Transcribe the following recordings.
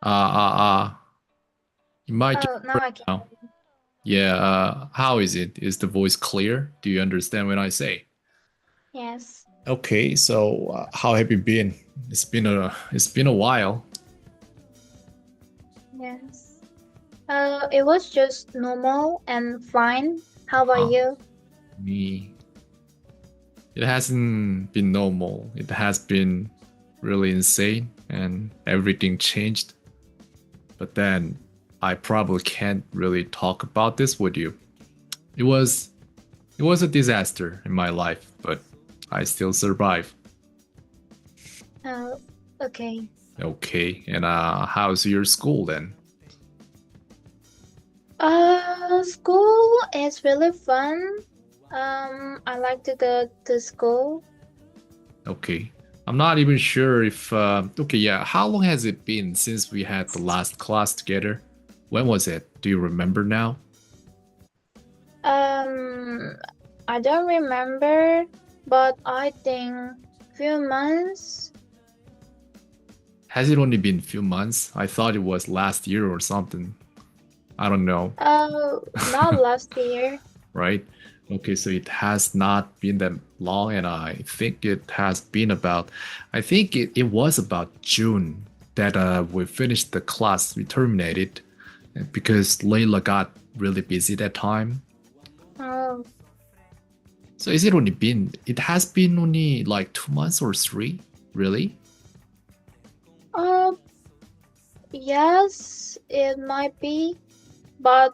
You might just Oh, now break I can. now. Yeah, how is it? Is the voice clear? Do you understand what I say? Yes. Okay, so how have you been? It's been a while. Yes. It was just normal and fine. How about Huh. you? Me. It hasn't been normal. It has been really insane and everything changed. But then I probably can't really talk about this with you. It was it was a disaster in my life, but I still survive. Uh, okay. Okay, and how's your school then? School is really fun. I like to go to school. Okay. I'm not even sure if okay, yeah, how long has it been since we had the last class together? When was it? Do you remember now? Um, I don't remember, but I think few months. Has it only been a few months? I thought it was last year or something. I don't know. Not last year. Right? Okay, so it has not been that long, and I think it has been about, I think it was about June that we finished the class, we terminated because Layla got really busy that time. Oh, So is it only been, it has been only like 2 months or three? Really? uh, yes, it might be, but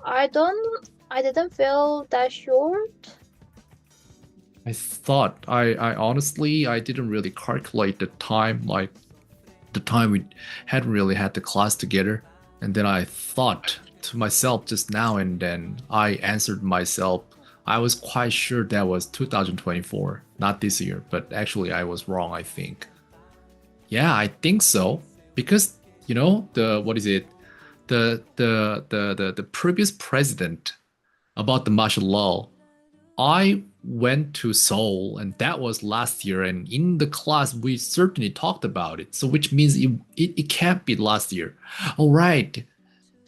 I didn't feel that short. I thought, I honestly, I didn't really calculate the time, like the time we hadn't really had the class together. And then I thought to myself just now, and then I answered myself. I was quite sure that was 2024, not this year, but actually I was wrong, I think. Yeah, I think so. Because, the what is it? The previous president about the martial law, I went to Seoul, and that was last year. And in the class, we certainly talked about it. So, which means it can't be last year. All right,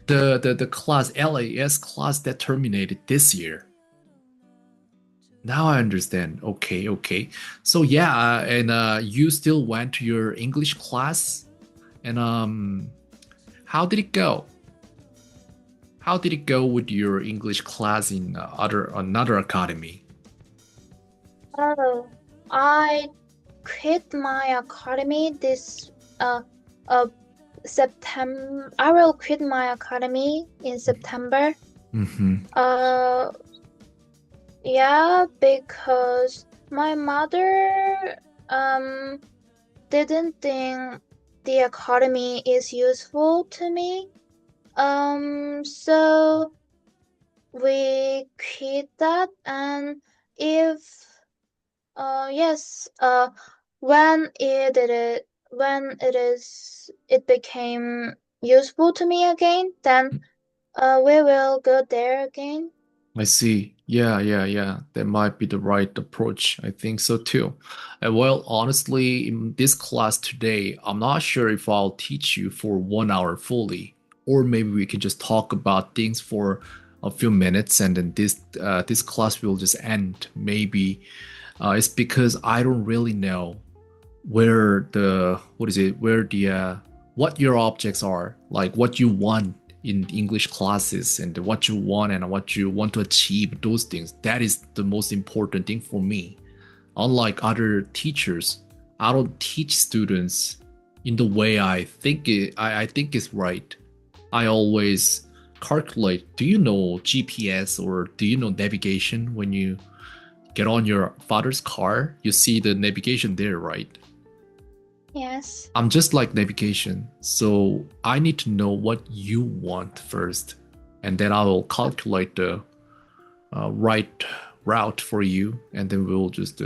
the class LAS class that terminated this year. Now I understand. Okay, okay. So yeah, and you still went to your English class, and how did it go? How did it go with your English class in other another academy? Oh, I quit my academy this uh September. I will quit my academy in September. Mm-hmm. Uh, yeah, because my mother um didn't think the academy is useful to me. So we quit that, and if yes, when it became useful to me again, then we will go there again. I see. Yeah, yeah, yeah. That might be the right approach. I think so too. Well, honestly, in this class today, I'm not sure if I'll teach you for 1 hour fully, or maybe we can just talk about things for a few minutes, and then this class will just end. Maybe it's because I don't really know where the what is it where the what your objects are, like what you want in English classes, and what you want and what you want to achieve, those things. That is the most important thing for me. Unlike other teachers, I don't teach students in the way I think I think is right. I always calculate. Do you know GPS, or do you know navigation? When you get on your father's car, you see the navigation there, right? Yes. I'm just like navigation. So I need to know what you want first. And then I will calculate the right route for you. And then we'll just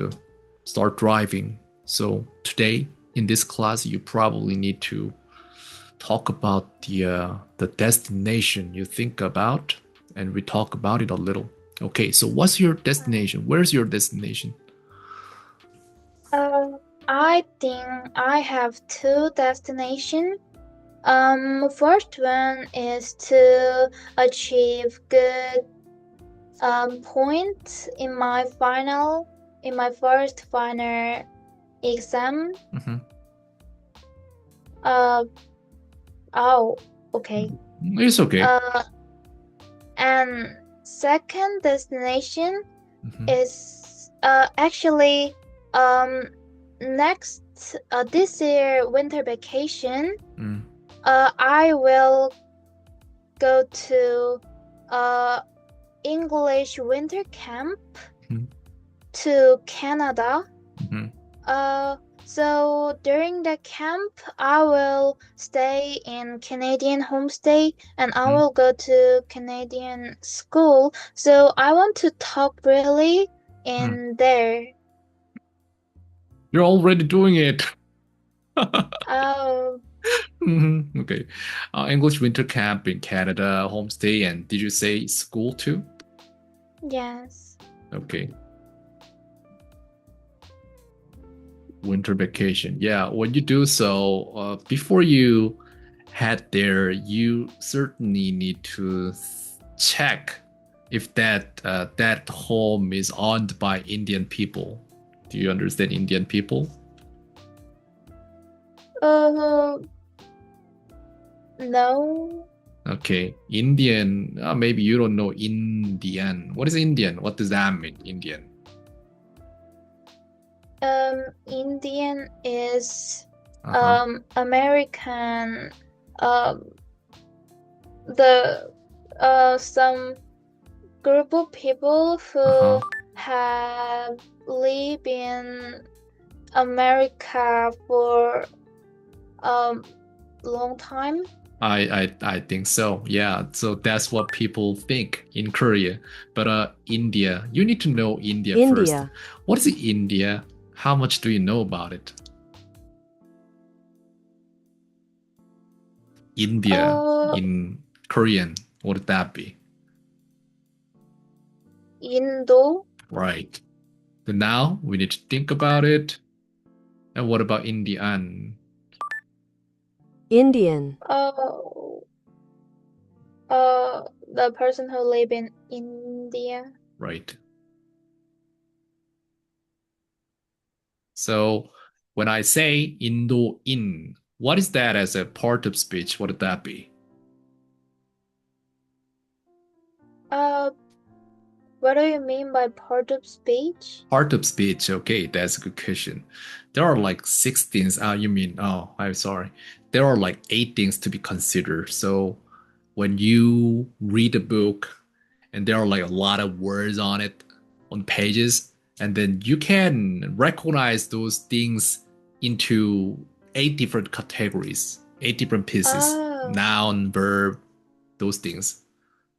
start driving. So today in this class, you probably need to talk about the destination you think about. And we talk about it a little. Okay, so what's your destination? Where's your destination? I think I have two destinations. First one is to achieve good points in my first final exam. Mhm. Uh, oh, okay. It's okay. And second destination Mhm. is actually next this year winter vacation. Mm. I will go to English winter camp Mhm. to Canada. Mhm. So during the camp, I will stay in Canadian homestay and I Mhm. will go to Canadian school. So I want to talk really in there. You're already doing it. Oh, Okay. English winter camp in Canada, homestay, and did you say school too? yes. Okay. Winter vacation. Yeah, when you do so, before you head there, you certainly need to check if that home is owned by Indian people. Do you understand Indian people? No. Okay, Indian. Maybe you don't know Indian. What is Indian? What does that mean, Indian? Indian is Uh-huh. American. The some group of people who Uh-huh. have lived in America for a long time. I think so. Yeah. So that's what people think in Korea. But India, you need to know India first. India. What is India? How much do you know about it? India in Korean, what would that be? Indo. Right. So now we need to think about it. And what about Indian? Indian. The person who live in India. Right. So when I say Indo-in, what is that as a part of speech? What would that be? What do you mean by part of speech? Part of speech, okay, that's a good question. There are like 16, I'm sorry. There are like 8 things to be considered. So when you read a book and there are like a lot of words on it, on pages, and then you can recognize those things into 8 different categories, 8 different pieces, noun, verb, those things.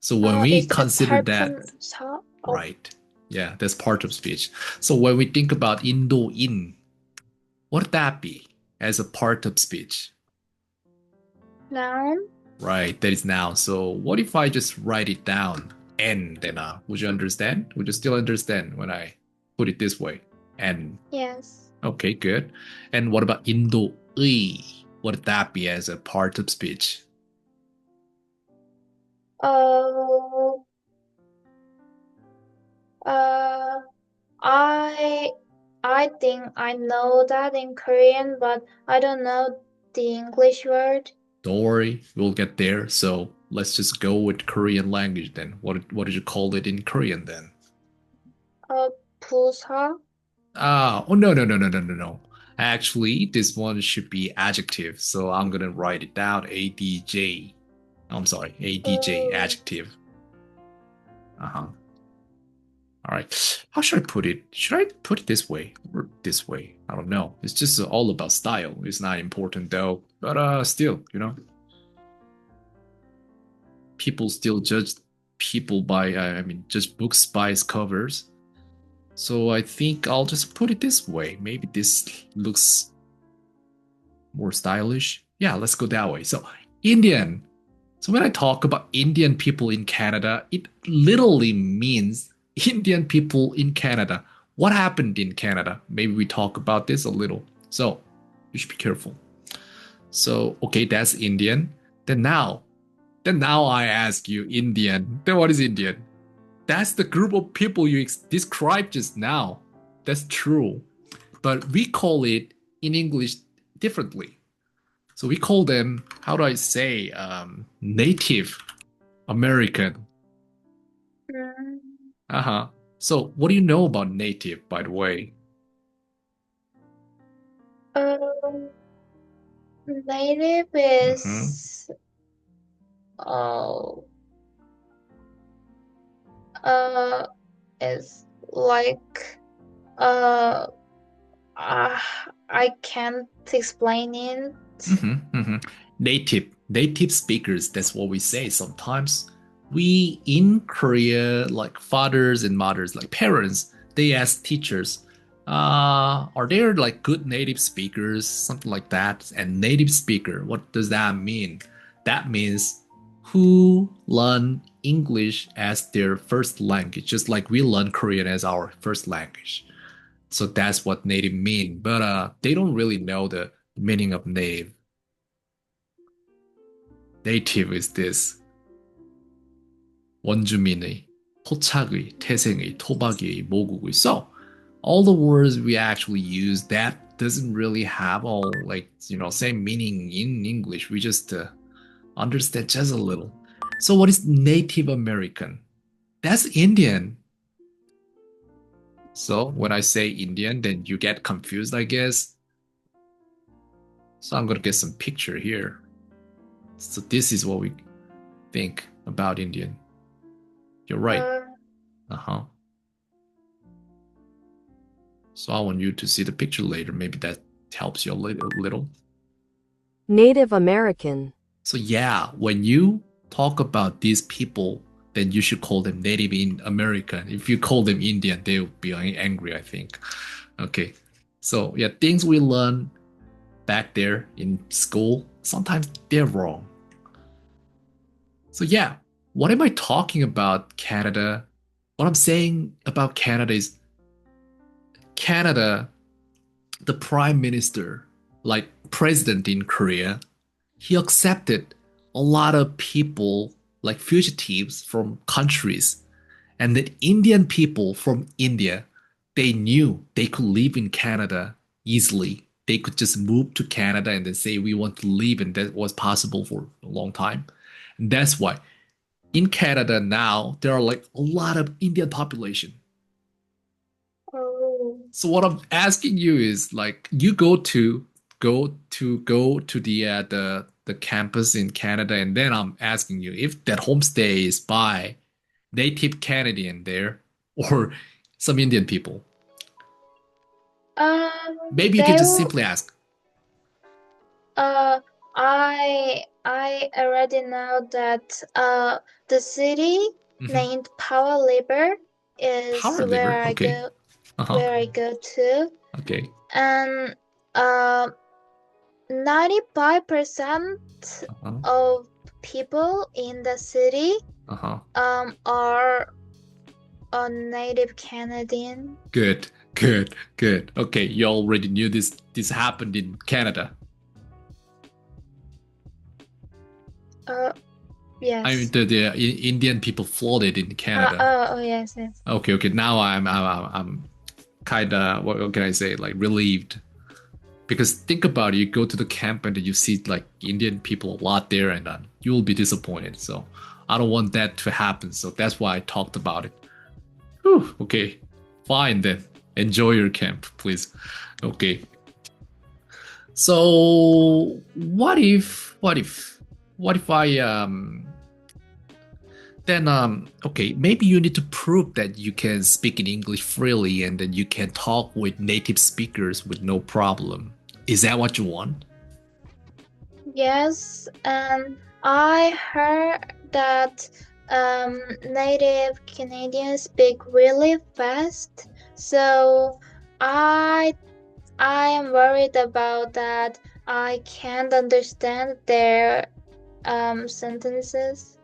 So when we Is that consider part that, from right, yeah, that's part of speech. So when we think about Indo-in, what would that be as a part of speech? Noun. Right, that is noun. So what if I just write it down? N, then would you understand? Would you still understand when I put it this way? N. Yes. Okay, good. And what about Indo-의? What would that be as a part of speech? I think I know that in Korean, but I don't know the English word. Don't worry, we'll get there. So let's just go with Korean language then. What did you call it in Korean then? 부사. Oh no. Actually, this one should be adjective. So I'm gonna write it down. ADJ. I'm sorry, ADJ, adjective. Uh-huh. All right. How should I put it? Should I put it this way or this way? I don't know. It's just all about style. It's not important though. But still, people still judge people by judge books by its covers. So I think I'll just put it this way. Maybe this looks more stylish. Yeah, let's go that way. So Indian. So when I talk about Indian people in Canada, it literally means Indian people in Canada. What happened in Canada? Maybe we talk about this a little. So you should be careful. So, okay, that's Indian. Then now, then now I ask you, Indian. Then what is Indian? That's the group of people you described just now. That's true. But we call it in English differently. So we call them, how do I say, Native American. Mm, Uh-huh. So what do you know about native, by the way? um, native Mm-hmm. oh, uh, is like, uh, uh, I can't explain it. Mm-hmm. Mm-hmm. Native speakers, that's what we say sometimes. We in Korea, like fathers and mothers, like parents, they ask teachers, are there like good native speakers, something like that? And native speaker, what does that mean? That means who learn English as their first language, just like we learn Korean as our first language. So that's what native mean, but they don't really know the meaning of native. Native is this 원주민의, 토착의, 태생의, 토박이의, 모국의. So all the words we actually use that doesn't really have all like same meaning in English. We just understand just a little. So what is Native American? That's Indian. So when I say Indian, then you get confused, I guess. So I'm gonna get some picture here. So this is what we think about Indian. You're right. Uh, Uh-huh. So I want you to see the picture later. Maybe that helps you a little. Native American. So yeah, when you talk about these people, then you should call them Native in American. If you call them Indian, they will be angry, I think. Okay. So yeah, things we learn back there in school, sometimes they're wrong. So yeah, what am I talking about Canada? What I'm saying about Canada is Canada, the prime minister, like president in Korea, he accepted a lot of people like fugitives from countries. And the Indian people from India, they knew they could live in Canada easily. They could just move to Canada and then say, we want to live. And that was possible for a long time. And that's why in Canada now, there are like a lot of Indian population. oh, So what I'm asking you is like you go to the campus in Canada, and then I'm asking you if that homestay is by native Canadian there or some Indian people. Maybe you can they just simply ask. uh, I already know that the city Mhm. named Power Libre is Power liver. Okay. Uh-huh. where I go to, Okay. and 95% Uh-huh. of people in the city Uh-huh. are a native Canadian. Good. Good. Good. Okay, you already knew this happened in Canada. Yes. I mean the Indian people flooded in Canada. Oh yes, yes. Okay, okay. Now I'm kind of what can I say, like relieved, because think about it, you go to the camp and you see like Indian people a lot there, and you will be disappointed. So I don't want that to happen. So that's why I talked about it. Whew, okay, fine then. Enjoy your camp, please. Okay. So what if I then okay, maybe you need to prove that you can speak in English freely and then you can talk with native speakers with no problem. Is that what you want? Yes, and I heard that native Canadians speak really fast, so I I am worried about that. I can't understand their sentences.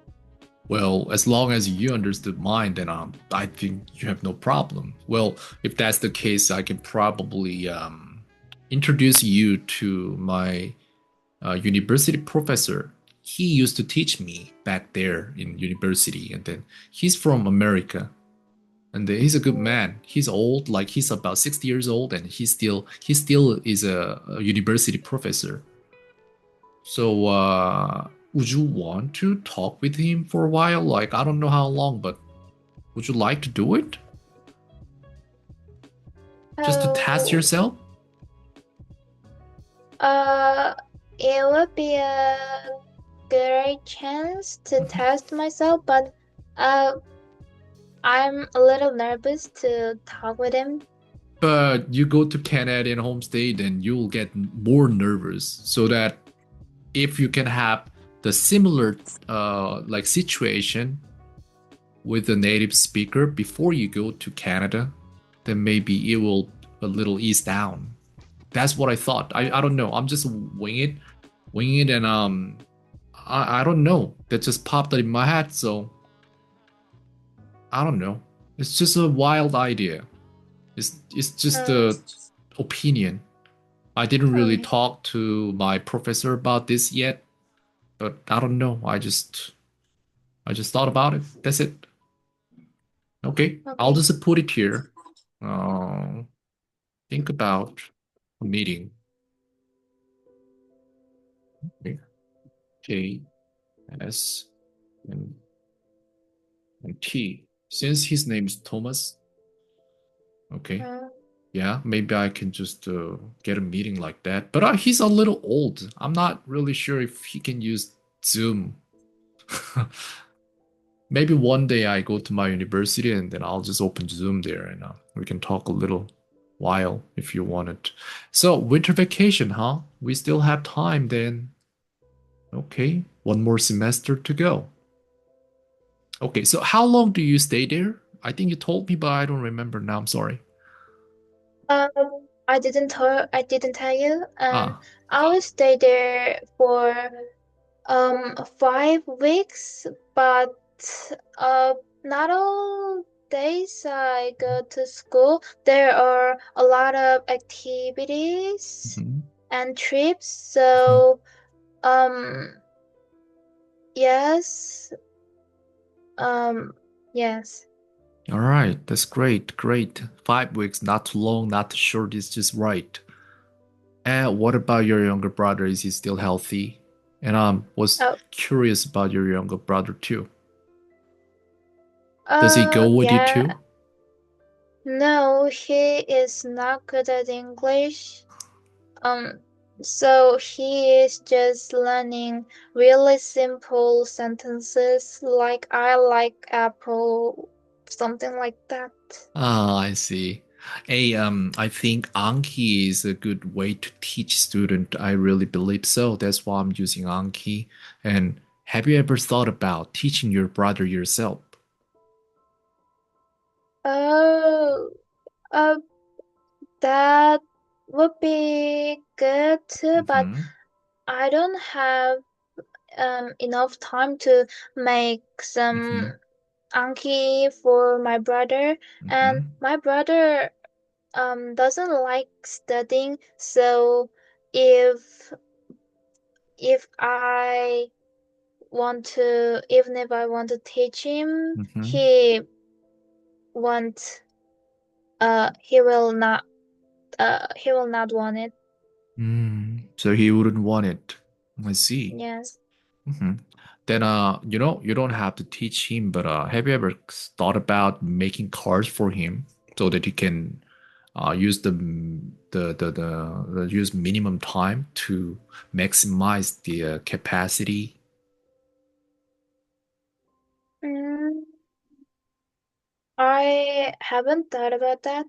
Well, as long as you understood mine, then I think you have no problem. Well, if that's the case, I can probably introduce you to my university professor. He used to teach me back there in university, and then he's from America, and he's a good man. He's old, like he's about 60 years old, and he still is a university professor. So, would you want to talk with him for a while? Like, I don't know how long, but would you like to do it? Just to test Oh, yourself? it would be a great chance to test myself, but I'm a little nervous to talk with him. But you go to Canadian home state, then you'll get more nervous. So that if you can have the similar like situation with a native speaker before you go to Canada, then maybe it will a little ease down. That's what I thought. I don't know. I'm just winging it, and I don't know. That just popped in my head. So I don't know. It's just a wild idea. It's just a opinion. I didn't really Okay. talk to my professor about this yet, but I don't know. I just thought about it. That's it. Okay, I'll Okay. just put it here. Uh, think about a meeting. Okay. K, S, and, and T. Since his name is Thomas, okay. Yeah, maybe I can just get a meeting like that. But he's a little old. I'm not really sure if he can use Zoom. Maybe one day I go to my university and then I'll just open Zoom there and we can talk a little while if you want it. So, winter vacation, huh? We still have time then. Okay, one more semester to go. Okay, so how long do you stay there? I think you told me, but I don't remember now. I'm sorry. I didn't tell you. Ah, I will stay there for 5 weeks, but uh, not all days I go to school. There are a lot of activities mhm. and trips, so um, yes, yes. All right, that's great, great. 5 weeks, not too long, not too short, it's just right. And what about your younger brother? Is he still healthy? And was Oh, curious about your younger brother too. Does he go with you yeah. too? No, he is not good at English. Um, so he is just learning really simple sentences like I like apple, something like that. Ah, I see. I think Anki is a good way to teach student. I really believe so. That's why I'm using Anki. And have you ever thought about teaching your brother yourself? Oh, uh, that would be good too, but Mm-hmm. I don't have enough time to make Mm-hmm. some Anki for my brother, and Mm-hmm. my brother doesn't like studying, so if if I even if I want to teach him, Mm-hmm. won't he will not want it. So he wouldn't want it. I see. Yes. Hmm. Then, you don't have to teach him, but have you ever thought about making cards for him so that he can use the use minimum time to maximize the capacity? Mm, I haven't thought about that.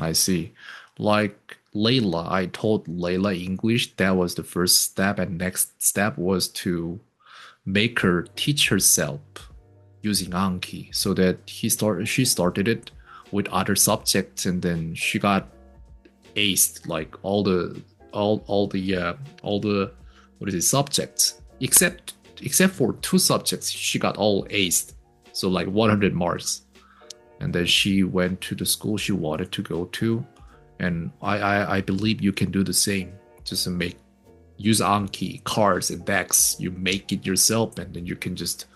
I see. Like Layla, I told Layla English. That was the first step, and next step was to make her teach herself using Anki so that she started it with other subjects and then she got aced like all the what is it subjects except for two subjects she got all aced, so like 100 marks, and then she went to the school she wanted to go to, and I believe you can do the same, just to make use Anki, cards, and decks. You make it yourself, and then you can just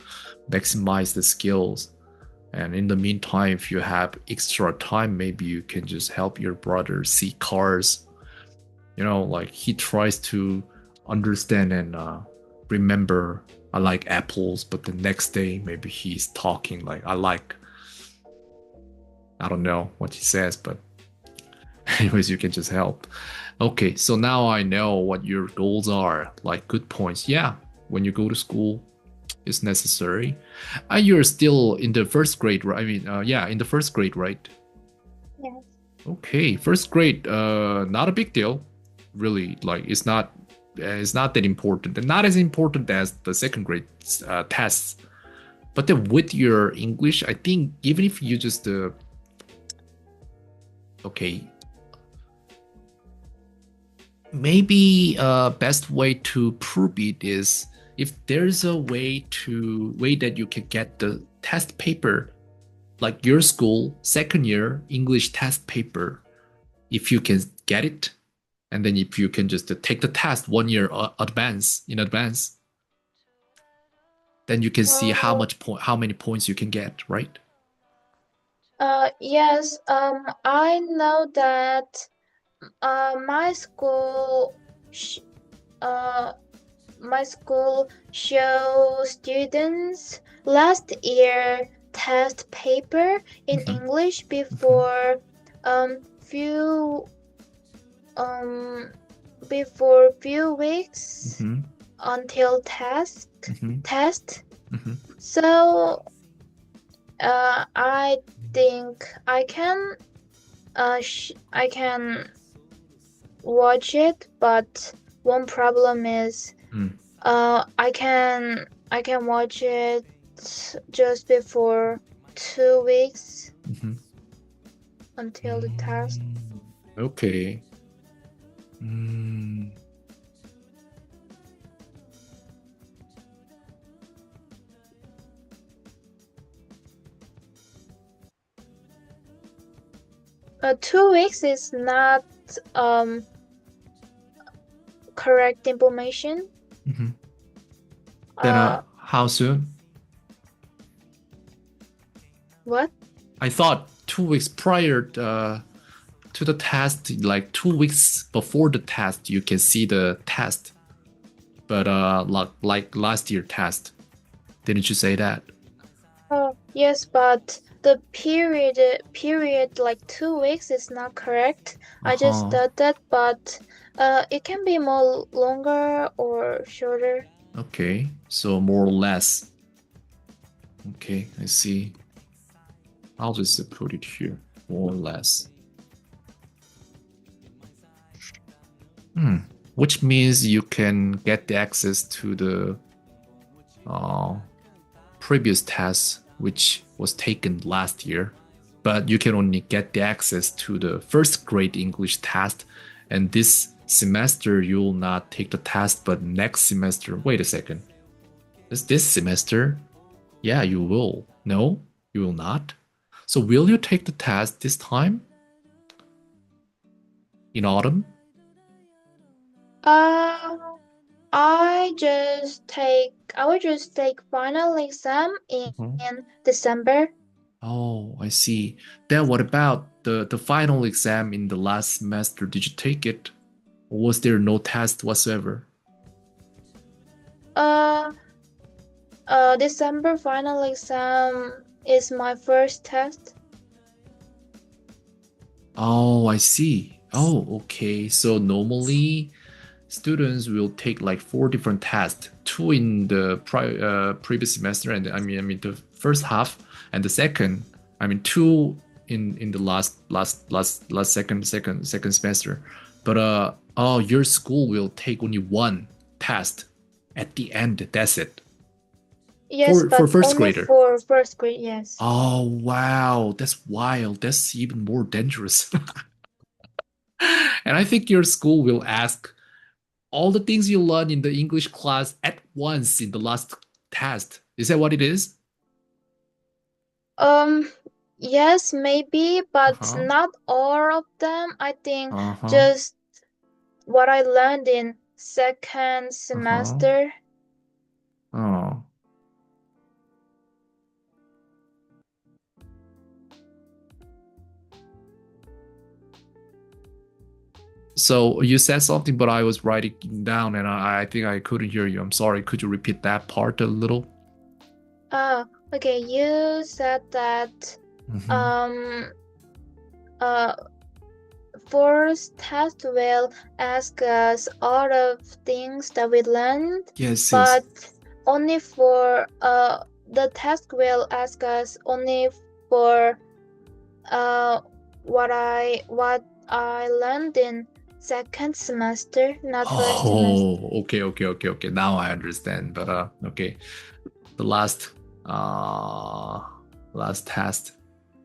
maximize the skills. And in the meantime, if you have extra time, maybe you can just help your brother see cars. You know, like he tries to understand and remember, I like apples, but the next day, maybe he's talking like, I don't know what he says, but anyways, you can just help. Okay, so now I know what your goals are, like good points. Yeah, when you go to school, it's necessary. You're still in the first grade, right? I mean, yeah, in the first grade, right? Yes. Okay, first grade, not a big deal, really. Like it's not that important, and not as important as the second grade tests. But then with your English, I think even if you just okay, maybe best way to prove it is if there's a way that you can get the test paper, like your school second year English test paper, if you can get it, and then if you can just take the test 1 year in advance, then you can see how many points you can get, right? Yes. I know that my school show students last year test paper in English before few weeks until test. So I think I can watch it, but one problem is I can watch it just before 2 weeks until the test. Okay. 2 weeks is not correct information. Then how soon? What? I thought 2 weeks prior to the test, like 2 weeks before the test, you can see the test. But like last year test, didn't you say that? Yes, but the period like 2 weeks is not correct. I just thought that, but it can be more longer or shorter. Okay, so more or less. Okay, I see. I'll just put it here, more or less. Which means you can get the access to the previous test, which was taken last year, but you can only get the access to the first grade English test, and this semester you will not take the test, but next semester, wait a second, this semester, yeah, you will. No, you will not. So will you take the test this time in autumn? I will just take final exam in December. Oh, I see. Then what about the final exam in the last semester? Did you take it? Or was there no test whatsoever? December final exam is my first test. Oh, I see. Oh, okay. So normally students will take like 4 different tests, 2 in the previous semester, and I mean the first half, and the second, 2 in the last second semester. But your school will take only 1 test at the end. That's it. Yes, for but first only grader. for first grade, yes. Oh wow, that's wild. That's even more dangerous. And I think your school will ask all the things you learn in the English class at once in the last test. Is that what it is? Yes, maybe, but not all of them. I think just what I learned in second semester. Oh. So you said something, but I was writing down and I think I couldn't hear you. I'm sorry. Could you repeat that part a little? Oh, okay. You said that first test will ask us all of things that we learned. Yes, but yes. only for the test will ask us only for what I learned in second semester, not first semester. Oh, okay. Now I understand. But okay. The last test.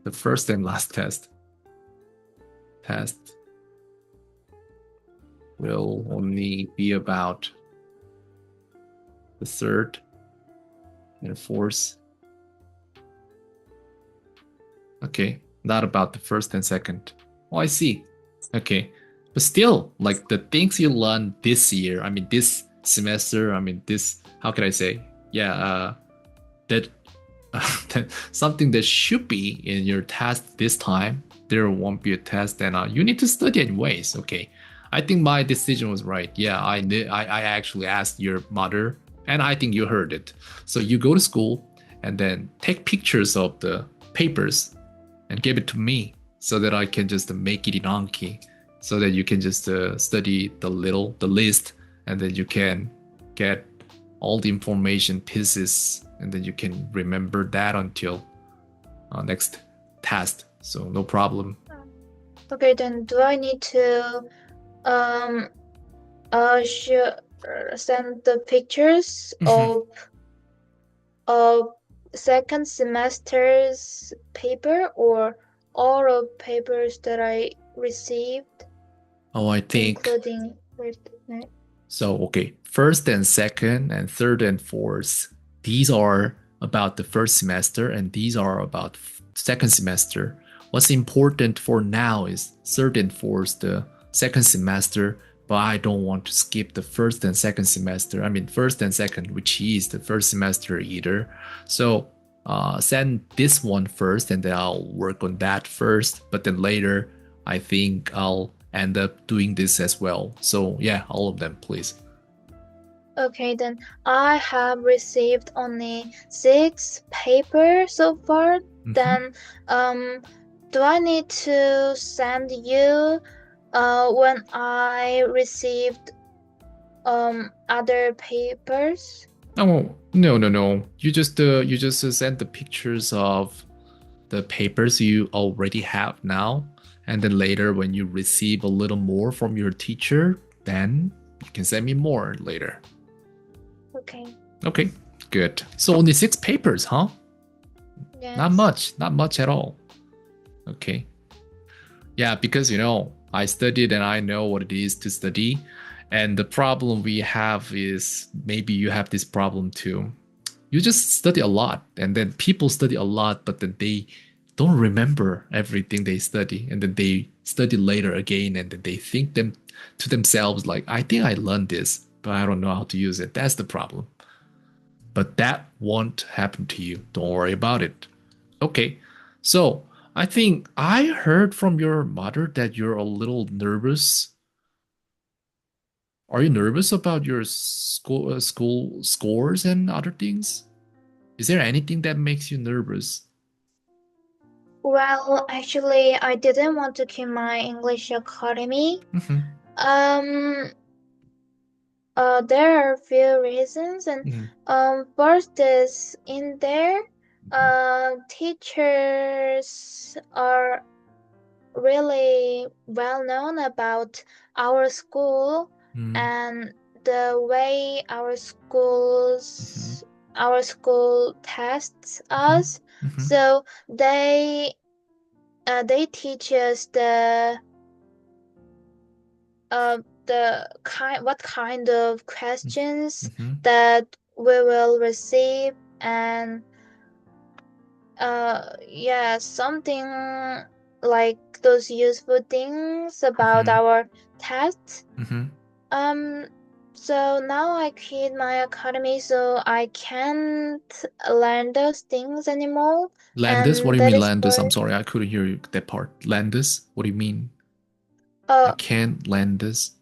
The first and last test will only be about the third and fourth. Okay, not about the first and second. Oh, I see. Okay, but still, like the things you learned this year, I mean, this semester, I mean, this, how can I say? Yeah, that something that should be in your test this time, there won't be a test, and you need to study anyways. Okay, I think my decision was right. Yeah, I actually asked your mother, and I think you heard it. So you go to school and then take pictures of the papers and give it to me so that I can just make it in Anki, so that you can just study the list, and then you can get all the information pieces, and then you can remember that until next test. So no problem. Okay, then do I need to send the pictures of second semester's paper or all of papers that I received? Oh, I think including first, right? So, okay, first and second and third and fourth, these are about the first semester and these are about second semester. What's important for now is third and fourth, the second semester, but I don't want to skip the first and second semester. I mean, first and second, which is the first semester either. So send this one first and then I'll work on that first, but then later, I think I'll end up doing this as well. So yeah, all of them, please. Okay, then I have received only 6 papers so far. Then do I need to send you when I received other papers? Oh, no. You just send the pictures of the papers you already have now. And then later, when you receive a little more from your teacher, then you can send me more later. Okay, good. So only 6 papers, huh? Yes. Not much at all. Okay. Yeah, because I studied and I know what it is to study. And the problem we have is maybe you have this problem too. You just study a lot, and then people study a lot, but then they don't remember everything they study, and then they study later again, and then they think to themselves like, I think I learned this, but I don't know how to use it. That's the problem. But that won't happen to you. Don't worry about it. Okay, so I think I heard from your mother that you're a little nervous. Are you nervous about your school scores and other things? Is there anything that makes you nervous? Well, actually, I didn't want to keep my English Academy. There are a few reasons, and first is in there, teachers are really well known about our school and the way our school tests us. So they teach us what kind of questions that we will receive, and something like those useful things about our tests. So now I quit my academy, so I can't learn those things anymore. Landis? What do And you that mean is Landis? I'm why sorry, I couldn't hear you, that part. Landis? What do you mean? I uh, can't Landis.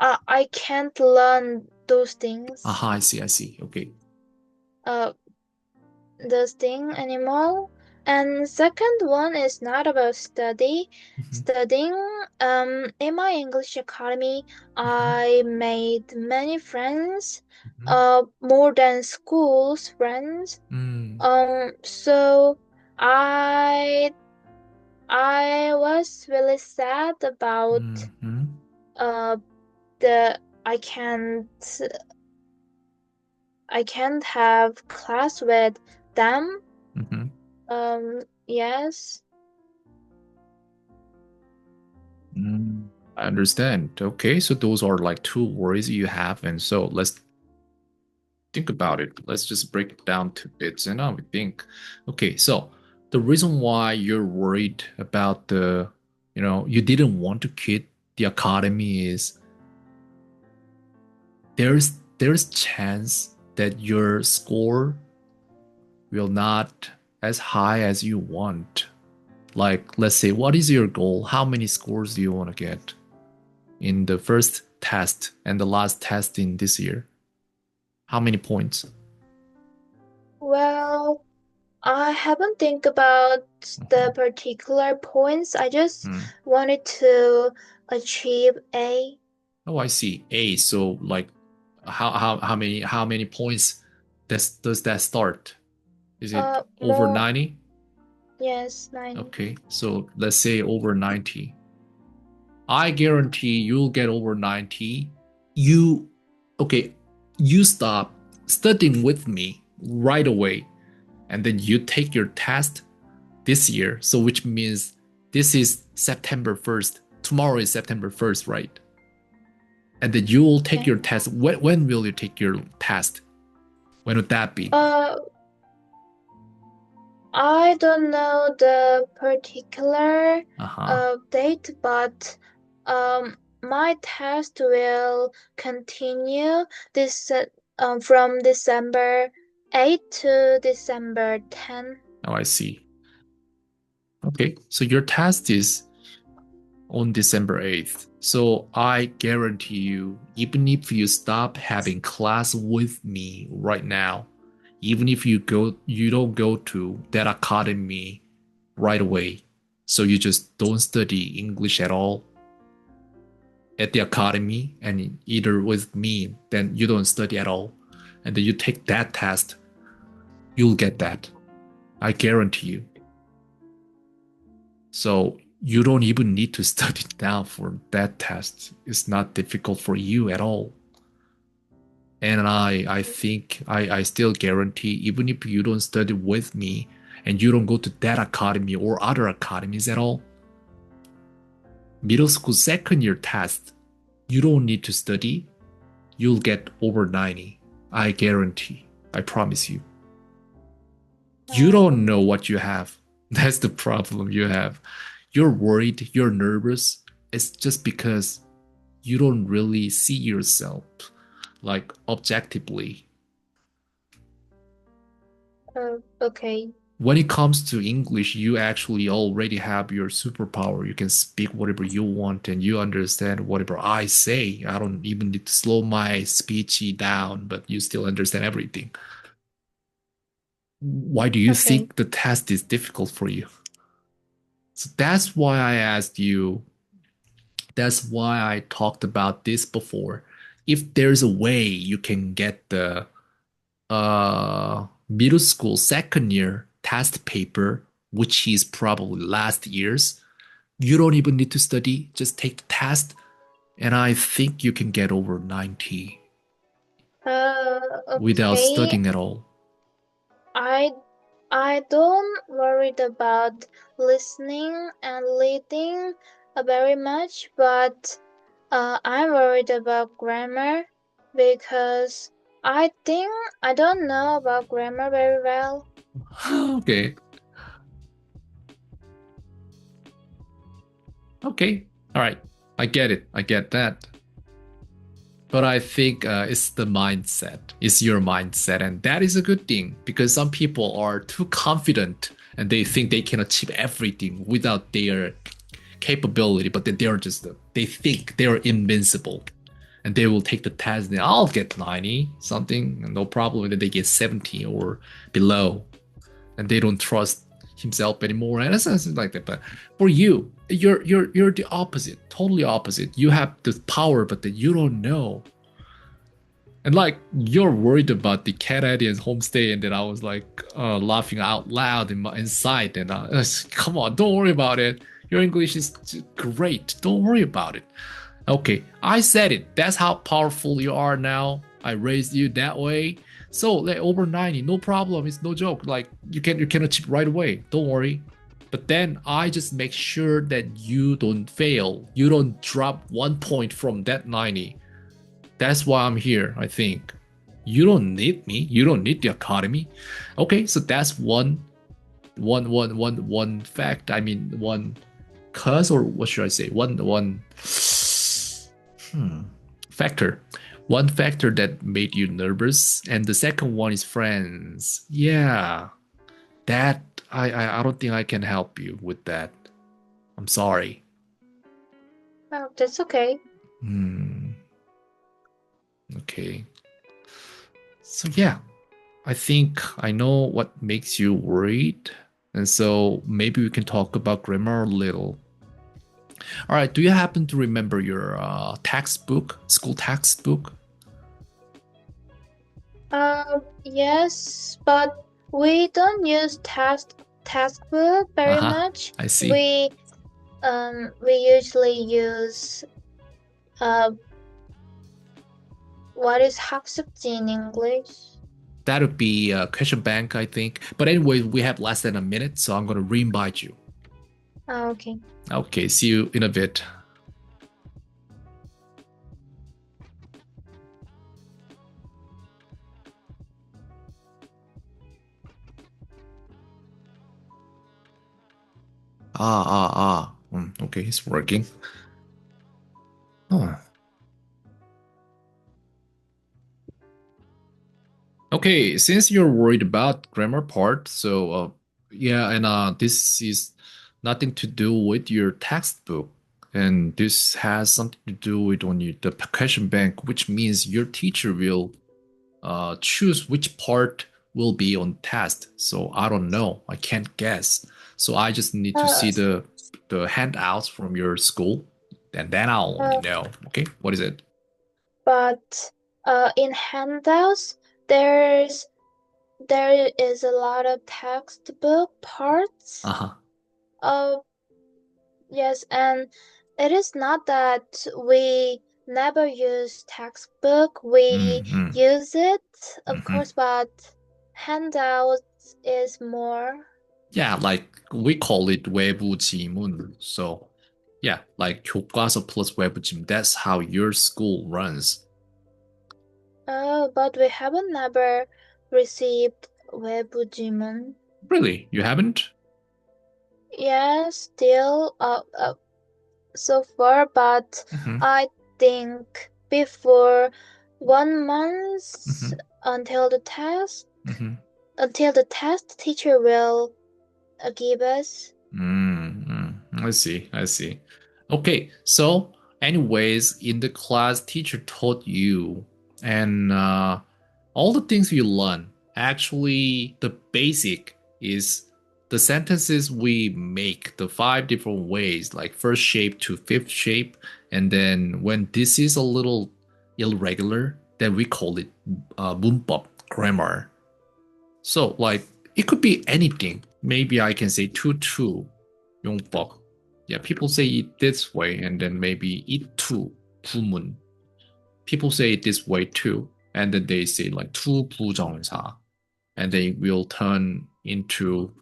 I can't learn those things. Aha, I see. Okay. Uh, those things anymore. And second one is not about Mhm, studying. In my English academy, I made many friends, mhm, more than school's friends. mhm, So I I was really sad about mm, mhm, uh the I can't have class with them. mhm. Yes. I understand. Okay, so those are like two worries you have, and so let's think about it. Let's just break it down to bits, and now we think. Okay, so the reason why you're worried about you didn't want to quit the academy is there's chance that your score will not as high as you want. Like, let's say, what is your goal? How many scores do you want to get in the first test and the last test in this year? How many points? Well, I haven't think about the particular points. I just Hmm. wanted to achieve A. Oh, I see. A. So, like, how many points does that start? Is it over More, 90? yes, 9. Okay, so let's say over 90. I guarantee you'll get over 90. You, okay, you stop studying with me right away, and then you take your test this year. So, which means this is September 1st. Tomorrow is September 1st, right? And then you will take Yeah. your test. When will you take your test? When would that be? Uh, I don't know the particular Uh-huh. date, but my test will continue this from December 8 to December 10. Oh, I see. Okay, so your test is on December 8th. So I guarantee you, even if you stop having class with me right now, even if you don't go to that academy right away, so you just don't study English at all at the academy and either with me, then you don't study at all. And then you take that test, you'll get that. I guarantee you. So you don't even need to study now for that test. It's not difficult for you at all. And I think I still guarantee, even if you don't study with me and you don't go to that academy or other academies at all, middle school second year test, you don't need to study. You'll get over 90. I guarantee. I promise you. You don't know what you have. That's the problem you have. You're worried, you're nervous. It's just because you don't really see yourself like objectively. Okay. When it comes to English, you actually already have your superpower. You can speak whatever you want and you understand whatever I say. I don't even need to slow my speech down, but you still understand everything. Why do you Okay. think the test is difficult for you? So that's why I asked you. That's why I talked about this before. If there's a way you can get the middle school second year test paper, which is probably last year's, you don't even need to study. Just take the test, and I think you can get over 90 without Okay. studying at all. I I don't worried about listening and reading very much, but I'm worried about grammar because I think I don't know about grammar very well. Okay. Okay. All right. I get it. I get that. But I think it's the mindset. It's your mindset. And that is a good thing because some people are too confident and they think they can achieve everything without their capability. But then they're just, they think they're invincible. And they will take the test and I'll get 90 something, no problem. And then they get 70 or below. And they don't trust himself anymore. And it's something like that. But for you, you're the opposite, totally opposite. You have the power, but then you don't know. And like you're worried about the Canadian homestay, and then I was like laughing out loud inside. And come on, don't worry about it. Your English is great. Don't worry about it. Okay, I said it. That's how powerful you are now. I raised you that way. So like over 90, no problem. It's no joke. Like you can achieve right away. Don't worry. But then I just make sure that you don't fail. You don't drop 1 point from that 90. That's why I'm here, I think. You don't need me. You don't need the academy. Okay, so that's one fact. I mean one cause, or what should I say? One factor. One factor that made you nervous, and the second one is friends. Yeah, that I don't think I can help you with that. I'm sorry. Oh, that's okay. Okay. So yeah, I think I know what makes you worried, and so maybe we can talk about grammar a little. All right. Do you happen to remember your textbook, school textbook? Yes, but we don't use textbook very much. I see. We usually use what is 학습지 in English? That would be a question bank, I think. But anyway, we have less than a minute, so I'm gonna re-invite you. Oh, okay. Okay, see you in a bit. Okay, it's working. Oh. Okay, since you're worried about grammar part, so yeah, and this is nothing to do with your textbook, and this has something to do with only the question bank, which means your teacher will choose which part will be on test. So I don't know, I can't guess. So I just need to see the handouts from your school, and then I'll only know. Okay, what is it? But in handouts, there is a lot of textbook parts. Yes, and it is not that we never use textbook. We use it, of course, but handouts is more. Yeah, like we call it 외부 지문. So yeah, like 교과서 plus 외부 지문. That's how your school runs. But we haven't never received 외부 지문. Really? You haven't? Yes, still so far, but I think before 1 month until the test, teacher will give us. I see. Okay, so anyways, in the class, teacher taught you, and all the things you learn. Actually, the basic is the sentences we make, the 5 different ways, like first shape to fifth shape, and then when this is a little irregular, then we call it 문법, grammar. So like it could be anything. Maybe I can say 투투, 용법. Yeah, people say it this way, and then maybe 이투, 부문. People say it this way too, and then they say like 투 부정사, and they will turn into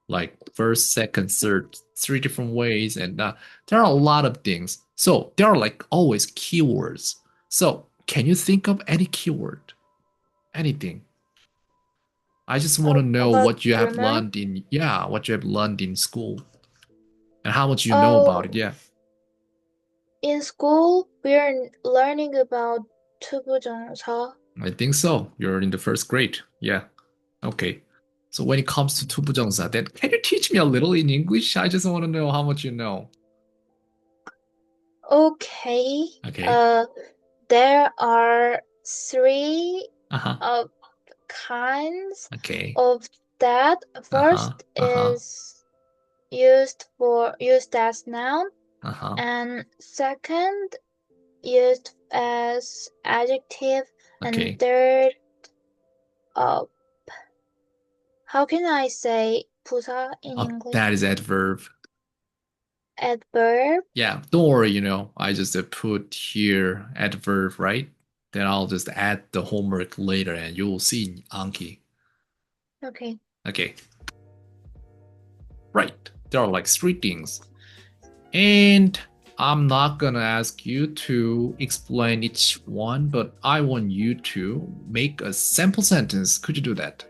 like first, second, third, 3 different ways, and there are a lot of things. So there are like always keywords. So can you think of any keyword? Anything? I just want to know what you have learned in school, and how much you know about it. Yeah. In school, we are learning about 투부정사. I think so. You're in the first grade. Yeah. Okay. So when it comes to 투부정사, then can you teach me a little in English? I just want to know how much you know. Okay. Okay. There are three Uh-huh. kinds Okay. of that. First is used as noun, and second used as adjective, Okay. and third, how can I say 부사 in English? That is adverb. Adverb. Yeah, don't worry, I just put here adverb, right? Then I'll just add the homework later and you'll see in Anki. Okay. Okay. Right. There are like three things. And I'm not gonna ask you to explain each one, but I want you to make a sample sentence. Could you do that?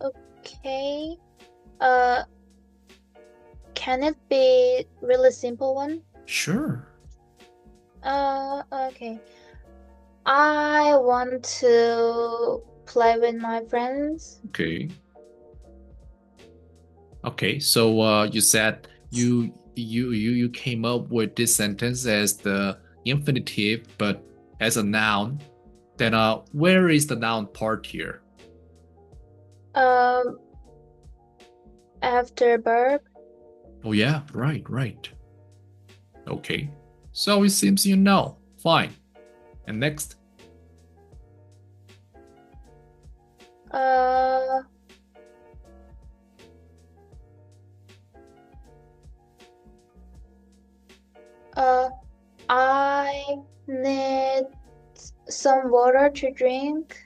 Okay. Can it be really simple one? Sure. Okay. I want to play with my friends. Okay. Okay, so you said you came up with this sentence as the infinitive, but as a noun. Then where is the noun part here? After verb. Oh yeah, right. Okay, so it seems you know. Fine. And next? I need some water to drink.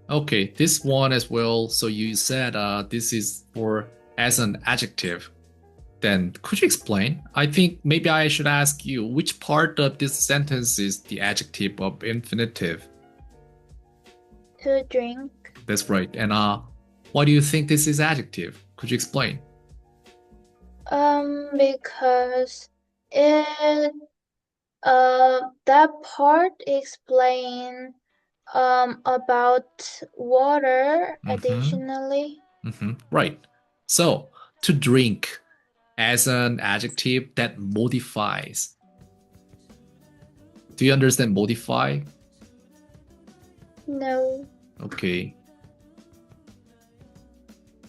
Okay, this one as well. So you said this is for as an adjective. Then could you explain? I think maybe I should ask you which part of this sentence is the adjective of infinitive? To drink. That's right. And why do you think this is adjective? Could you explain? Because it that part explain about water additionally. Right. So to drink as an adjective that modifies. Do you understand modify? No. Okay.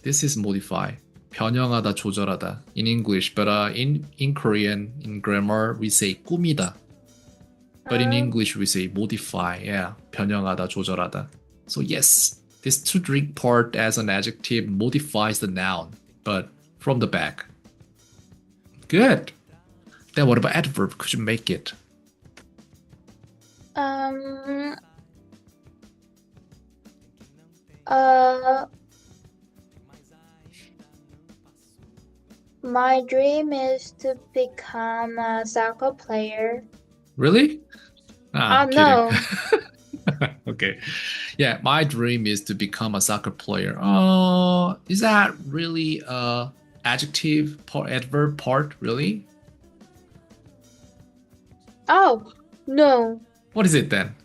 This is modify. 변형하다, 조절하다 in English, but in Korean, in grammar, we say 꾸미다. But in English, we say modify. Yeah, 변형하다, 조절하다. So yes, this to drink part as an adjective modifies the noun, but from the back. Good. Then what about adverb? Could you make it? My dream is to become a soccer player. Really? No. Okay. Yeah, my dream is to become a soccer player. Is that really adjective part, adverb part, really? Oh, no. What is it then?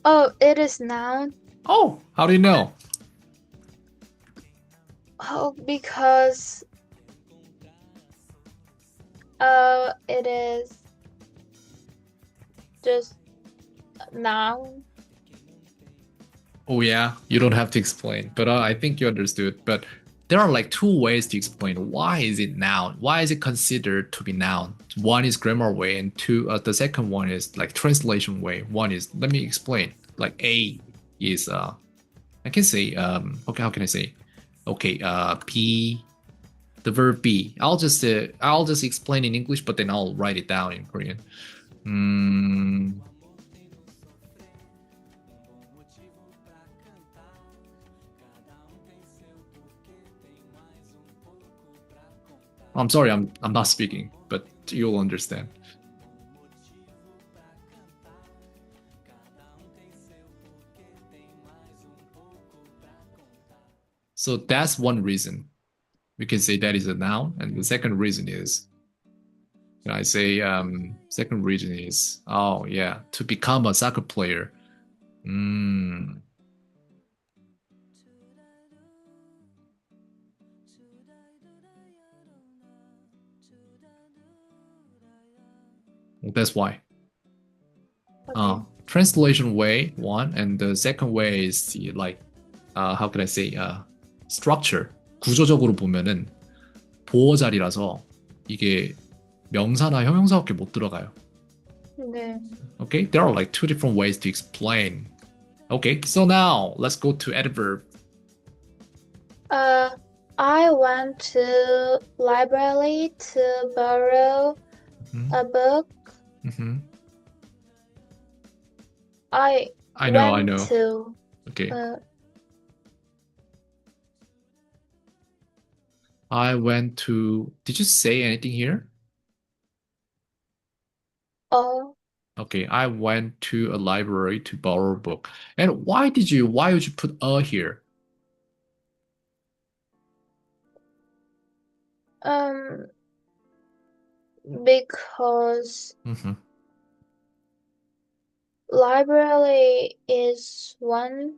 Oh, it is noun. Oh, how do you know? Oh, because it is just noun. Oh yeah, you don't have to explain, but I think you understood. But there are like two ways to explain why is it noun? Why is it considered to be noun? One is grammar way, and the second one is like translation way. One is, let me explain. Like A is I can say okay, how can I say? Okay, P, the verb be. I'll just explain in English, but then I'll write it down in Korean. I'm sorry, I'm not speaking, but you'll understand. So that's one reason we can say that is a noun, and the second reason is can I say second reason is to become a soccer player. That's why. Okay. Translation way one, and the second way is like how can I say structure. 구조적으로 보면은 보어 자리라서 이게 명사나 형용사밖에 못 들어가요. 네. Okay, there are like two different ways to explain. Okay, so now let's go to adverb. I went to library to borrow a book. Mm-hmm. I know. went to Okay. I went to. Did you say anything here? oh Okay, I went to a library to borrow a book. And why would you put a here? Because Mm-hmm. library is one.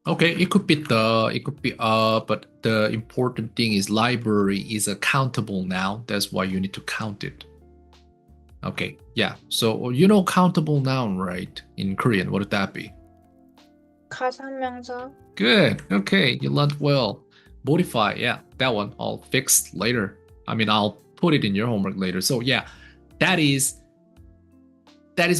Okay, it could be but the important thing is library is a countable noun. That's why you need to count it. Okay, yeah. So you know countable noun, right? In Korean, what would that be? 가상명사. Good. Okay, you learned well. Modify, yeah, that one I'll fix later. I mean, I'll put it in your homework later. So yeah, that is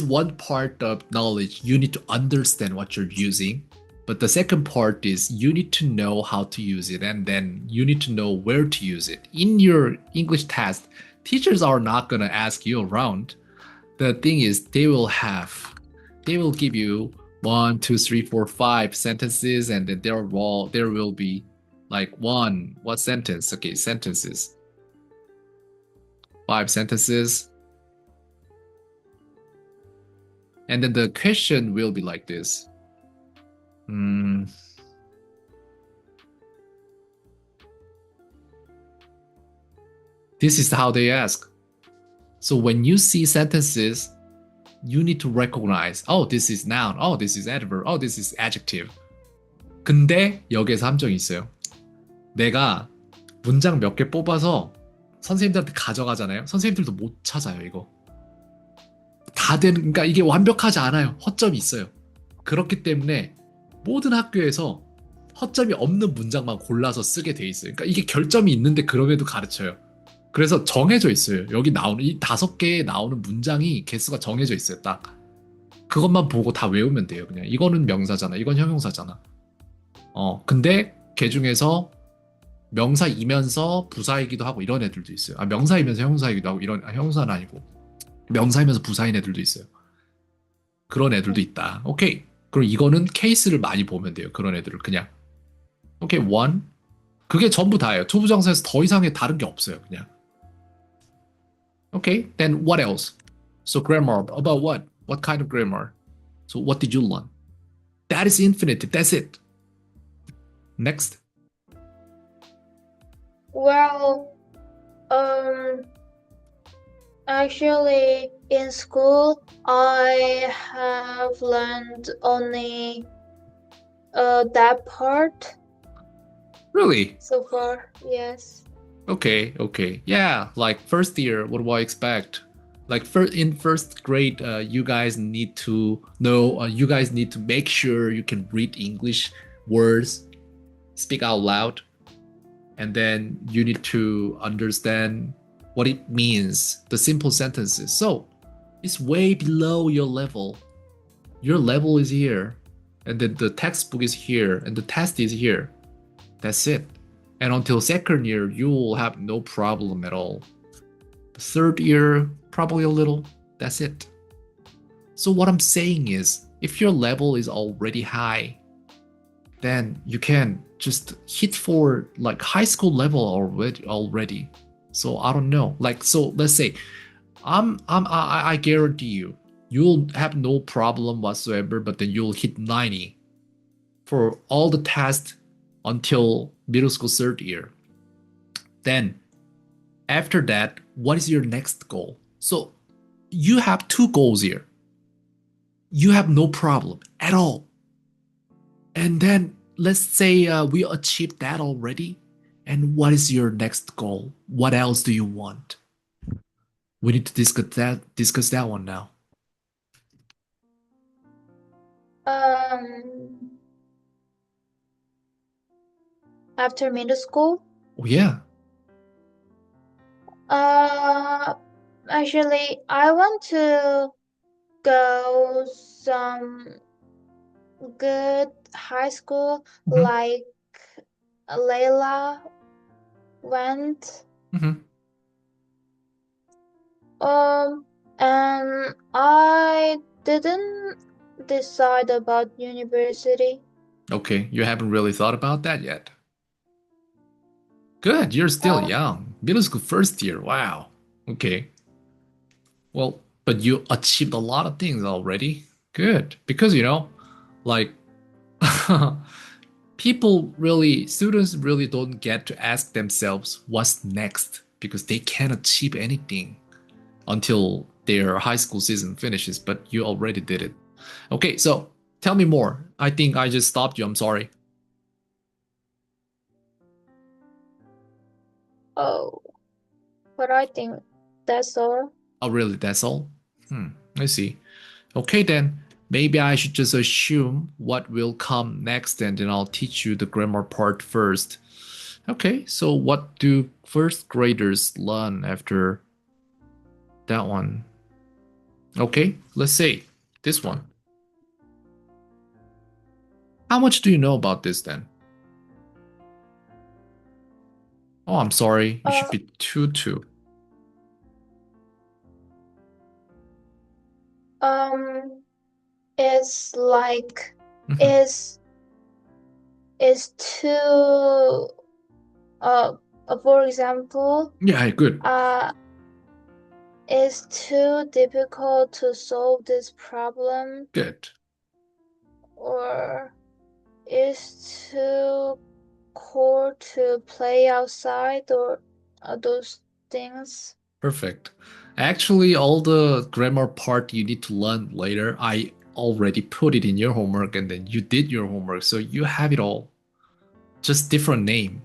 one part of knowledge. You need to understand what you're using. But the second part is you need to know how to use it, and then you need to know where to use it. In your English test, teachers are not going to ask you around. The thing is, they will give you 1, 2, 3, 4, 5 sentences, and then there will be like what sentence? Okay, sentences. 5 sentences. And then the question will be like this. This is how they ask. So when you see sentences, you need to recognize, oh, this is noun, oh, this is adverb, oh, this is adjective. 근데 여기에서 함정이 있어요. 내가 문장 몇 개 뽑아서 선생님들한테 가져가잖아요. 선생님들도 못 찾아요, 이거. 그러니까 이게 완벽하지 않아요. 허점이 있어요. 그렇기 때문에 모든 학교에서 허점이 없는 문장만 골라서 쓰게 돼 있어요. 그러니까 이게 결점이 있는데 그럼에도 가르쳐요. 그래서 정해져 있어요. 여기 나오는 이 5개에 나오는 문장이 개수가 정해져 있어요. 딱 그것만 보고 다 외우면 돼요. 그냥 이거는 명사잖아, 이건 형용사잖아. 근데 걔 중에서 명사이면서 부사이기도 하고 이런 애들도 있어요. 명사이면서 형용사이기도 하고 이런 형용사는 아니고 명사이면서 부사인 애들도 있어요. 그런 애들도 있다. 오케이. 그럼 이거는 케이스를 많이 보면 돼요. 그런 애들을 그냥. 오케이, one. 그게 전부 다예요. 투부정사에서 더 이상의 다른 게 없어요. 그냥. Okay, then what else? So grammar, about what? What kind of grammar? So what did you learn? That is infinitive. That's it. Next. Well, actually, in school, I have learned only that part Really? so far. Yes. Okay. Yeah, like first year, what do I expect? Like in first grade, you guys need to know, you guys need to make sure you can read English words, speak out loud, and then you need to understand what it means, the simple sentences. So it's way below your level. Your level is here, and then the textbook is here, and the test is here. That's it. And until second year, you will have no problem at all. Third year, probably a little. That's it. So what I'm saying is, if your level is already high, then you can just hit for like high school level already. So I don't know. Like, so let's say, I guarantee you, you'll have no problem whatsoever, but then you'll hit 90 for all the tests until middle school third year. Then after that, what is your next goal? So you have two goals here. You have no problem at all. And then let's say we achieved that already. And what is your next goal? What else do you want? We need to discuss that one now. After middle school, Oh, yeah. actually, I want to go some good high school Mhm. like Layla went. Mhm. And I didn't decide about university. Okay, you haven't really thought about that yet. Good, you're still young. Middle school first year, wow. Okay. Well, but you achieved a lot of things already. Good. Because, like, students really don't get to ask themselves what's next because they can't achieve anything until their high school season finishes, but you already did it. Okay, so tell me more. I think I just stopped you. I'm sorry. Oh, but I think that's all. Oh, really? That's all? I see. Okay, then. Maybe I should just assume what will come next and then I'll teach you the grammar part first. Okay, so what do first graders learn after that one? Okay, let's say this one. How much do you know about this then? Oh, I'm sorry. You should be 2. It's like Mhm. is too for example, Yeah, good. it's too difficult to solve this problem, Good. or is too cold to play outside, or those things. Perfect. Actually, all the grammar part you need to learn later, I already put it in your homework and then you did your homework. So you have it all. Just different name.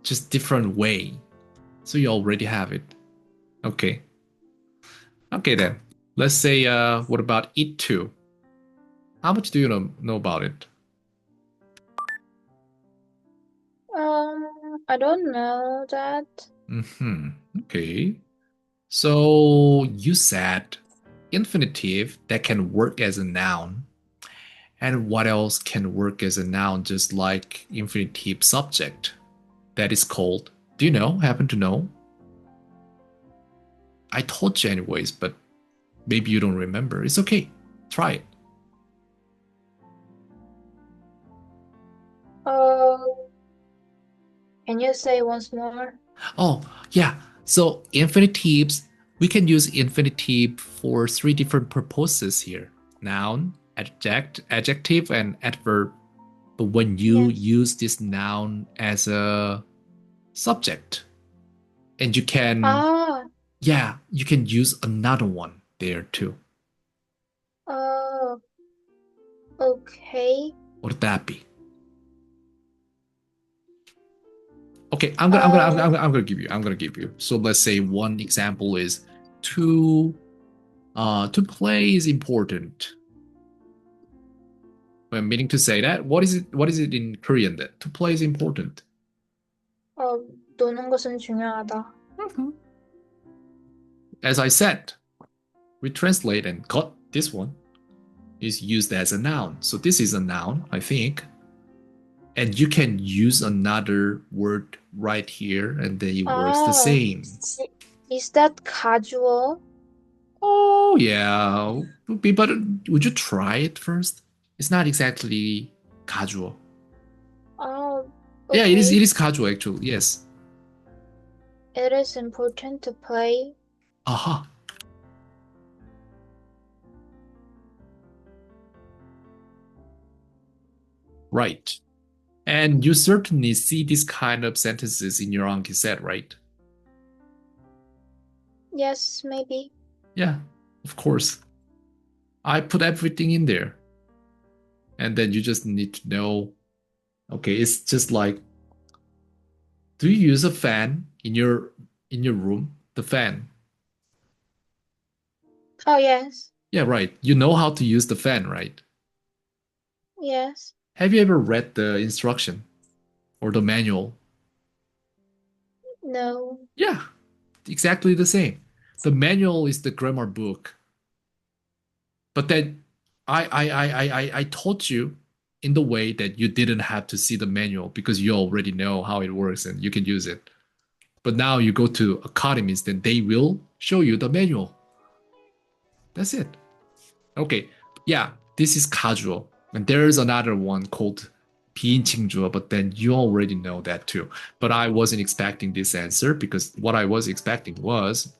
Just different way. So you already have it. Okay. Okay then. Let's say what about it too? How much do you know about it? I don't know that. Okay. So you said infinitive that can work as a noun. And what else can work as a noun just like infinitive subject? That is called, do you know? Happen to know? I told you anyways, but maybe you don't remember. It's okay. Try it. Can you say once more? Oh, yeah. So infinitives, we can use infinitive for 3 different purposes here. Noun, adjective, and adverb. But when you use this noun as a subject, and you can, you can use another one there too. Oh, okay. What would that be? Okay, I'm gonna give you. So let's say one example is to play is important. When meaning to say that, what is it in Korean then? To play is important. 노는 것은 중요하다. As I said, we translate and got this one is used as a noun. So this is a noun, I think. And you can use another word right here and then it works the same. Is that casual? Oh, yeah. But would you try it first? It's not exactly casual. Oh, okay. Yeah, it is casual actually, yes. It is important to play. Aha. Right. And you certainly see these kind of sentences in your Anki set, right? Yes, maybe. Yeah, of course. I put everything in there. And then you just need to know, okay, it's just like, do you use a fan in your room? The fan. Oh, yes. Yeah, right. You know how to use the fan, right? Yes. Have you ever read the instruction or the manual? No. Yeah, exactly the same. The manual is the grammar book. But then I taught you in the way that you didn't have to see the manual because you already know how it works and you can use it. But now you go to academies, then they will show you the manual. That's it. Okay. Yeah, this is casual. And there's another one called 비인칭주어, but then you already know that too. But I wasn't expecting this answer because what I was expecting was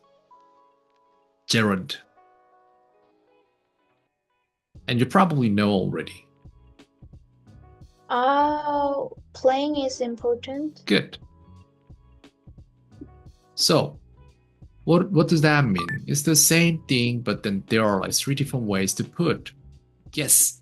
gerund. And you probably know already. Oh, playing is important. Good. So, what does that mean? It's the same thing, but then there are like three different ways to put. Yes.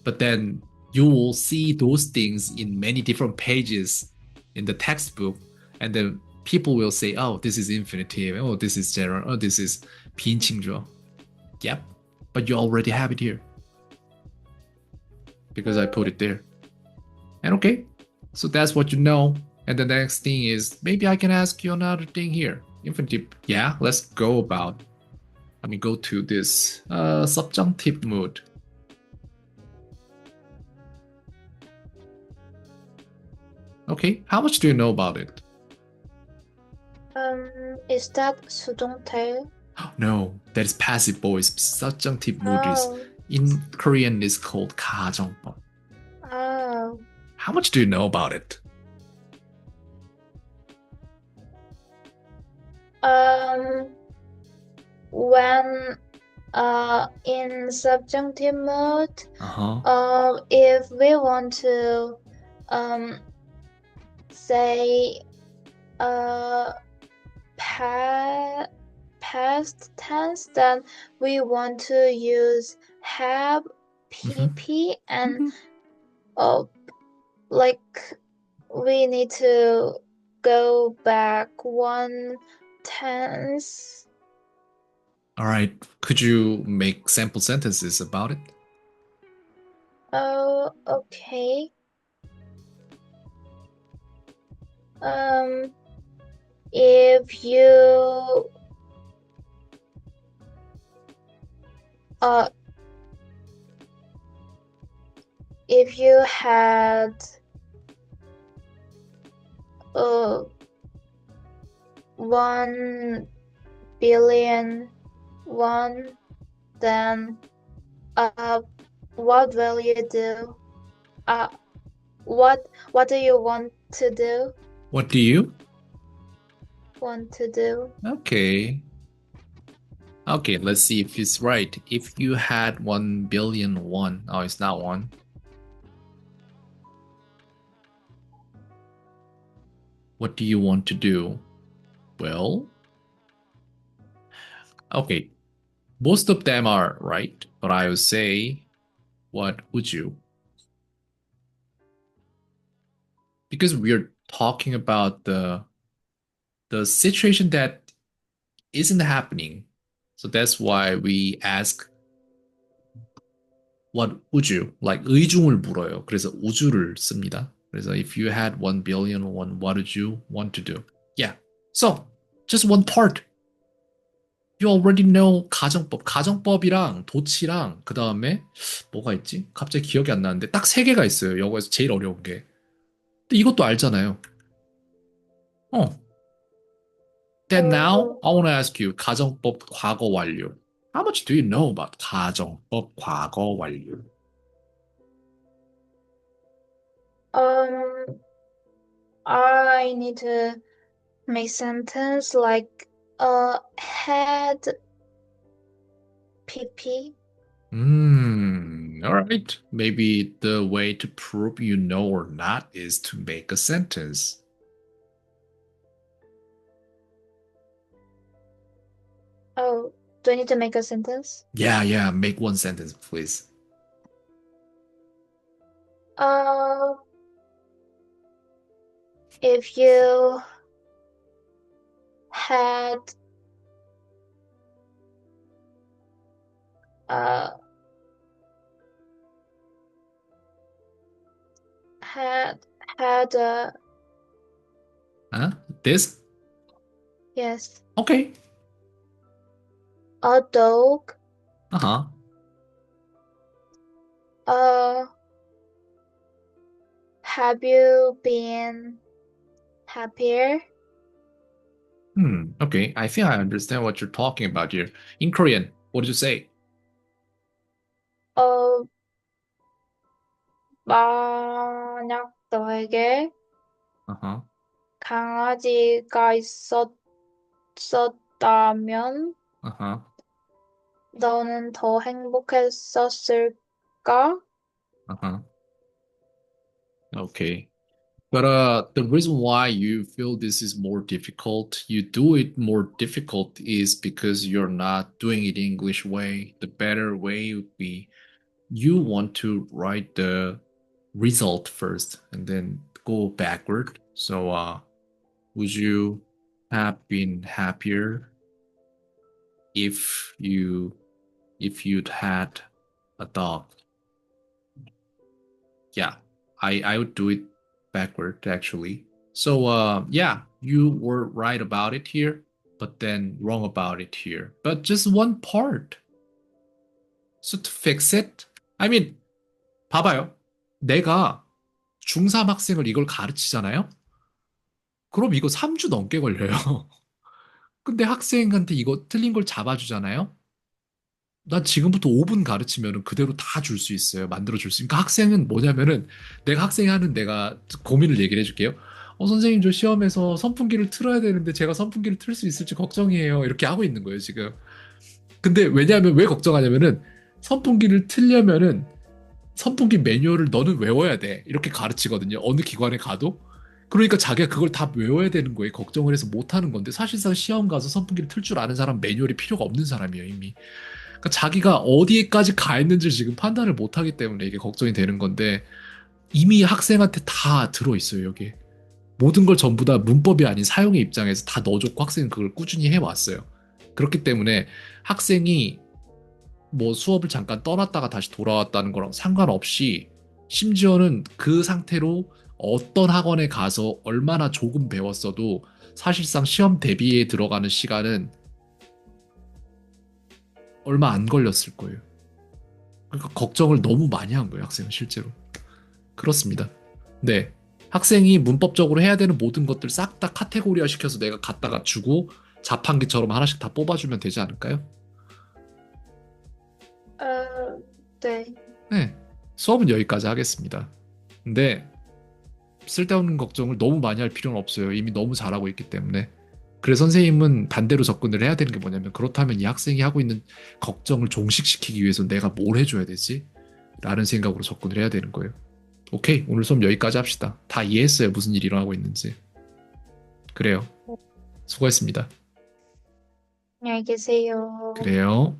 But then you will see those things in many different pages in the textbook, and then people will say, "Oh, this is infinitive. Oh, this is general. Oh, this is 비인칭주어." Yep. But you already have it here because I put it there. And okay, so that's what you know. And the next thing is maybe I can ask you another thing here. Infinitive. Yeah, let's go about. Let me go to this subjunctive mood. Okay, how much do you know about it? Is that 수동태? No, that is passive voice. Subjunctive mood is Oh. in Korean is called 가정법. Oh. How much do you know about it? When in subjunctive mode, Uh-huh. if we want to say past tense, then we want to use have pp and like we need to go back one tense. All right. Could you make sample sentences about it? Oh, okay. If you had 1 billion won, then what will you do? What do you want to do? What do you want to do? Okay. Okay, let's see if it's right. If you had 1 billion won. Oh, it's not one. What do you want to do? Well, okay. Most of them are right, but I would say, what would you? Because we're talking about the situation that isn't happening. So that's why we ask, what would you? Like 의중을 물어요. 그래서 우주를 씁니다. 그래서 if you had 1 billion won, what would you want to do? Yeah. So, just one part. You already know 가정법. 가정법이랑 도치랑 그 다음에 뭐가 있지? 갑자기 기억이 안 나는데 딱 세 개가 있어요. 영어에서 제일 어려운 게. 근데 이것도 알잖아요. Then now I want to ask you 가정법 과거 완료. How much do you know about 가정법 과거 완료? I need to make sentence like had pp. All right. Maybe the way to prove you know or not is to make a sentence. Do I need to make a sentence? Yeah, make one sentence, please. If you had had a Huh? This? yes Okay. a dog, Uh-huh. have you been happier? Okay. I think I understand what you're talking about here. In Korean, what did you say? 만약 너에게 Uh-huh. 강아지가 있었다면 Uh-huh. 너는 더 행복했었을까? Uh-huh. Okay. But the reason why you feel this is more difficult, you do it more difficult is because you're not doing it English way. The better way would be you want to write the result first and then go backward. So would you have been happier if you'd had a dog? Yeah, I would do it backward actually. So yeah, you were right about it here, but then wrong about it here. But just one part. So to fix it, I mean, 봐봐요. 내가 중3 학생을 이걸 가르치잖아요? 그럼 이거 3주 넘게 걸려요. 근데 학생한테 이거 틀린 걸 잡아주잖아요? 난 지금부터 5분 가르치면 그대로 다 줄 수 있어요. 만들어 줄 수 있으니까 학생은 뭐냐면은 내가 학생이 하는 내가 고민을 얘기를 해줄게요. 선생님 저 시험에서 선풍기를 틀어야 되는데 제가 선풍기를 틀 수 있을지 걱정이에요. 이렇게 하고 있는 거예요, 지금. 근데 왜냐하면 왜 걱정하냐면은 선풍기를 틀려면은 선풍기 매뉴얼을 너는 외워야 돼. 이렇게 가르치거든요. 어느 기관에 가도. 그러니까 자기가 그걸 다 외워야 되는 거에 걱정을 해서 못 하는 건데 사실상 시험 가서 선풍기를 틀 줄 아는 사람 매뉴얼이 필요가 없는 사람이에요, 이미. 그러니까 자기가 어디에까지 가 있는지 지금 판단을 못 하기 때문에 이게 걱정이 되는 건데 이미 학생한테 다 들어있어요, 여기에. 모든 걸 전부 다 문법이 아닌 사용의 입장에서 다 넣어줬고 학생은 그걸 꾸준히 해왔어요. 그렇기 때문에 학생이 뭐 수업을 잠깐 떠났다가 다시 돌아왔다는 거랑 상관없이 심지어는 그 상태로 어떤 학원에 가서 얼마나 조금 배웠어도 사실상 시험 대비에 들어가는 시간은 얼마 안 걸렸을 거예요. 그러니까 걱정을 너무 많이 한 거예요, 학생은 실제로. 그렇습니다. 네. 학생이 문법적으로 해야 되는 모든 것들 싹 다 카테고리화 시켜서 내가 갖다가 주고 자판기처럼 하나씩 다 뽑아주면 되지 않을까요? 네. 네. 수업은 여기까지 하겠습니다. 근데 쓸데없는 걱정을 너무 많이 할 필요는 없어요. 이미 너무 잘하고 있기 때문에. 그래서 선생님은 반대로 접근을 해야 되는 게 뭐냐면 그렇다면 이 학생이 하고 있는 걱정을 종식시키기 위해서 내가 뭘 해줘야 되지? 라는 생각으로 접근을 해야 되는 거예요. 오케이, 오늘 수업 여기까지 합시다. 다 이해했어요, 무슨 일이 일어나고 있는지. 그래요. 수고했습니다. 안녕히 계세요. 그래요.